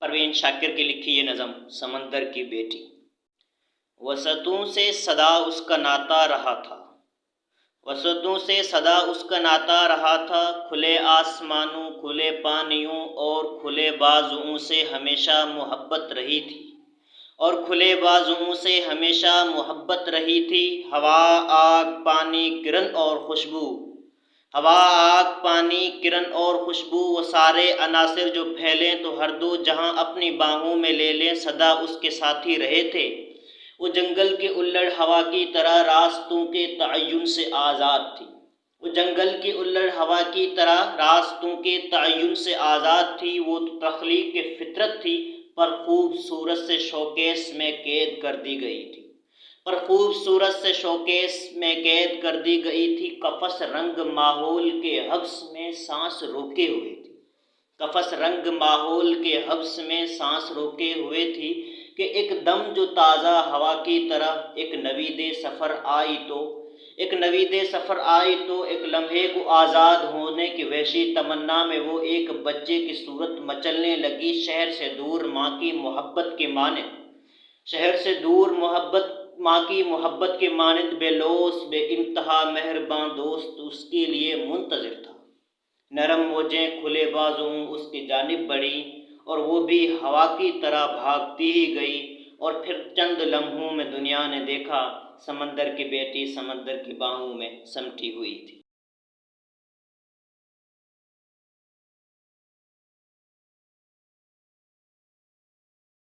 پروین شاکر کی لکھی یہ نظم سمندر کی بیٹی۔ وسطوں سے صدا اس کا ناتا رہا تھا، وسطوں سے صدا اس کا ناتا رہا تھا، کھلے آسمانوں، کھلے پانیوں اور کھلے بازوؤں سے ہمیشہ محبت رہی تھی، اور کھلے بازوؤں سے ہمیشہ محبت رہی تھی۔ ہوا، آگ، پانی، کرن اور خوشبو، ہوا، آگ، پانی، کرن اور خوشبو، وہ سارے عناصر جو پھیلیں تو ہر دو جہاں اپنی باہوں میں لے لیں، سدا اس کے ساتھی رہے تھے۔ وہ جنگل کے الڑ ہوا کی طرح راستوں کے تعین سے آزاد تھی، وہ جنگل کی الڑ ہوا کی طرح راستوں کے تعین سے آزاد تھی۔ وہ تو تخلیق کے فطرت تھی، پر خوبصورت سے شوکیس میں قید کر دی گئی تھی، پر خوبصورت سے شوکیس میں قید کر دی گئی تھی۔ قفس رنگ ماحول کے حبس میں سانس روکے ہوئے تھی، قفس رنگ ماحول کے حبس میں سانس روکے ہوئے تھی، کہ ایک دم جو تازہ ہوا کی طرح ایک نوید سفر آئی تو، ایک نوید سفر آئی تو، ایک لمحے کو آزاد ہونے کی وحشی تمنا میں وہ ایک بچے کی صورت مچلنے لگی، شہر سے دور ماں کی محبت کے مانند، شہر سے دور ماں کی محبت کے مانند، بے لوث بے انتہا مہرباں دوست اس کے لیے منتظر تھا۔ نرم موجیں کھلے بازوؤں اس کی جانب بڑھیں، اور وہ بھی ہوا کی طرح بھاگتی ہی گئی، اور پھر چند لمحوں میں دنیا نے دیکھا، سمندر کی بیٹی سمندر کی باہوں میں سمٹی ہوئی تھی۔